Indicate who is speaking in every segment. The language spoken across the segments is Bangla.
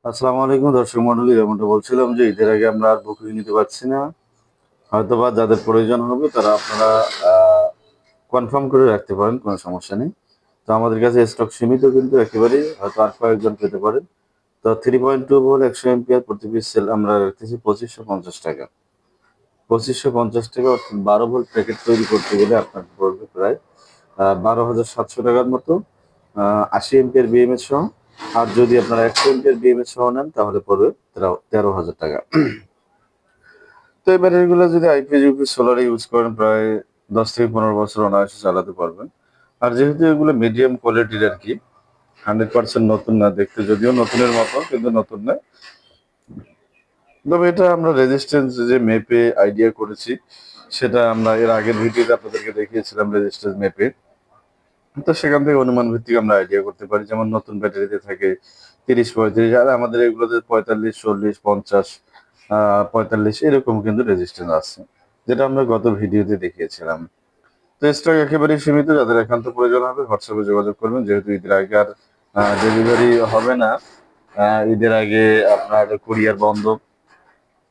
Speaker 1: আসসালামু আলাইকুম দর্শক মন্ডলী, যেমনটা বলছিলাম যে ঈদের আগে আমরা আর বুকিং নিতে পারছি না। হয়তোবা যাদের প্রয়োজন হবে তারা আপনারা কনফার্ম করে রাখতে পারেন, কোনো সমস্যা নেই। তো আমাদের কাছে স্টক সীমিত, কিন্তু একেবারেই হয়তো আর কয়েকজন পেতে পারেন। তো 3.2 ভোল্ট 100 এম্পিয়ার প্রতি পিস সেল আমরা রাখতেছি 2550 টাকা। 2550 টাকা, অর্থাৎ 12 ভোল্ট প্যাকেট তৈরি করতে গেলে আপনার পড়বে প্রায় 12,700 টাকার মতো, 80 এম্পিয়ার বিএমএস সহ। আর যদি আপনারা 100 এম্পিয়ার বিএমএস সহ নেন তাহলে পড়বে 13,000 টাকা। তো এই ব্যাটারিগুলো যদি আইপিএস ইউপিএস সোলারে ইউজ করেন প্রায় 10 থেকে 15 বছর অনায়াসে চালাতে পারবেন। আর যেহেতু এগুলো মিডিয়াম কোয়ালিটির আর কি, 100% নতুন না, দেখতে যদিও নতুনের মতো কিন্তু নতুন না। তবে এটা আমরা রেজিস্ট্যান্স যে মেপে আইডিয়া করেছি, সেটা আমরা এর আগের ভিডিওতে আপনাদেরকে দেখিয়েছিলাম রেজিস্ট্যান্স মেপে। তো সেখান থেকে অনুমান ভিত্তিক আমরা আইডিয়া করতে পারি, যেমন নতুন ব্যাটারিতে থাকে 30-35, আর আমাদের এগুলোতে 45-40-50, 45 এরকম কিন্তু রেজিস্ট্যান্স আছে, যেটা আমরা গত ভিডিওতে দেখিয়েছিলাম। তো স্টক একেবারেই সীমিত, যাদের একান্ত প্রয়োজন হবে হোয়াটসঅ্যাপে যোগাযোগ করবেন। যেহেতু ঈদের আগে আর ডেলিভারি হবে না, ঈদের আগে আপনার কুরিয়ার বন্ধ,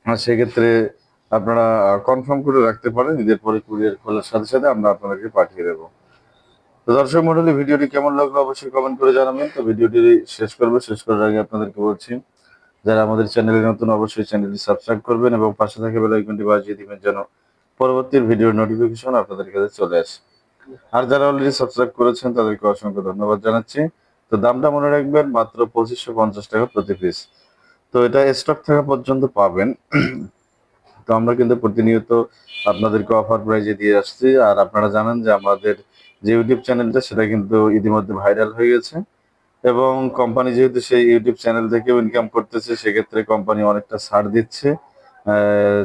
Speaker 1: সেক্ষেত্রে আপনারা কনফার্ম করে রাখতে পারেন। ঈদের পরে কুরিয়ার খোলার সাথে সাথে আমরা আপনাদেরকে পাঠিয়ে দেবো। তো দর্শক মন্ডলী, ভিডিওটি কেমন লাগলো অবশ্যই কমেন্ট করে জানাবেন। তো ভিডিওটি শেষ করার আগে আপনাদেরকে বলছি, যারা আমাদের চ্যানেলে নতুন অবশ্যই চ্যানেলটি সাবস্ক্রাইব করবেন এবং পাশে থাকা বেল আইকনটি বাজিয়ে দিবেন, যেন পরবর্তী ভিডিওর নোটিফিকেশন আপনাদের কাছে চলে আসে। আর যারা অলরেডি সাবস্ক্রাইব করেছেন তাদেরকে অসংখ্য ধন্যবাদ জানাচ্ছি। তো দামটা মনে রাখবেন, মাত্র 2550 টাকা প্রতি পিস। তো এটা স্টক থাকা পর্যন্ত পাবেন। তো আমরা কিন্তু প্রতিনিয়ত আপনাদেরকে অফার প্রাইজে দিয়ে আসছি। আর আপনারা জানেন যে আমাদের যে ইউটিউব চ্যানেলটা, সেটা কিন্তু ইতিমধ্যে ভাইরাল হয়ে গেছে, এবং কোম্পানি যেহেতু সেই ইউটিউব চ্যানেল থেকেও ইনকাম করতেছে, সেক্ষেত্রে কোম্পানি অনেকটা ছাড় দিচ্ছে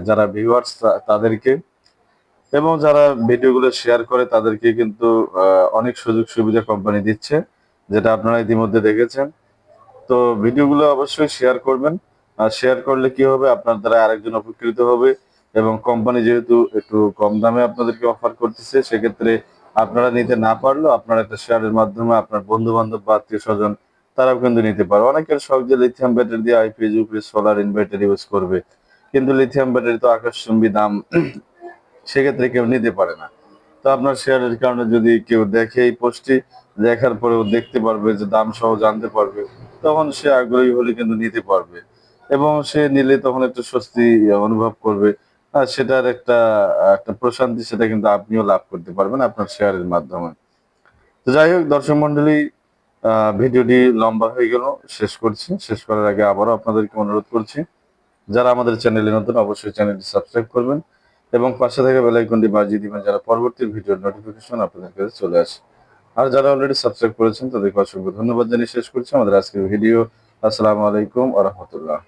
Speaker 1: যারা ভিউয়ার্স তাদেরকে, এবং যারা ভিডিওগুলো শেয়ার করে তাদেরকে কিন্তু অনেক সুযোগ সুবিধা কোম্পানি দিচ্ছে, যেটা আপনারা ইতিমধ্যে দেখেছেন। তো ভিডিওগুলো অবশ্যই শেয়ার করবেন। আর শেয়ার করলে কি হবে, আপনার দ্বারা আরেকজন উপকৃত হবে, এবং কোম্পানি যেহেতু একটু কম দামে আপনাদেরকে অফার করতেছে, সেক্ষেত্রে আপনারা নিতে না পারলেও আপনার একটা শেয়ারের মাধ্যমে আপনার বন্ধু বান্ধব বা আত্মীয় স্বজন তারাও কিন্তু নিতে পারে। অনেকের শখ যে লিথিয়াম ব্যাটারি দিয়ে IPS UPS solar inverter use করবে, কিন্তু লিথিয়াম ব্যাটারি তো আকাশচুম্বী দাম, সেক্ষেত্রে কেউ নিতে পারে না। তো আপনার শেয়ারের কারণে যদি কেউ দেখে এই পোস্টটি, দেখার পরেও দেখতে পারবে যে দাম সহ জানতে পারবে, তখন সে আগ্রহী হলে কিন্তু নিতে পারবে, এবং সে নিলে তখন একটু স্বস্তি অনুভব করবে। আর সেটার একটা একটা প্রশান্তি, সেটা কিন্তু আপনিও লাভ করতে পারবেন আপনার শেয়ারের মাধ্যমে। তো যাই হোক দর্শক মন্ডলী, ভিডিওটি লম্বা হয়ে গেল, শেষ করার আগে আবারও আপনাদেরকে অনুরোধ করছি, যারা আমাদের চ্যানেলে নতুন অবশ্যই চ্যানেলটি সাবস্ক্রাইব করবেন এবং পাশে থাকা বেল আইকনটি বাজিয়ে দিবেন, যারা পরবর্তী ভিডিওর নোটিফিকেশন আপনাদের কাছে চলে আসে। আর যারা অলরেডি সাবস্ক্রাইব করেছেন তাদেরকে অসংখ্য ধন্যবাদ জানিয়ে শেষ করছি আমাদের আজকের ভিডিও। আসসালামু আলাইকুম ওয়া রাহমাতুল্লাহ।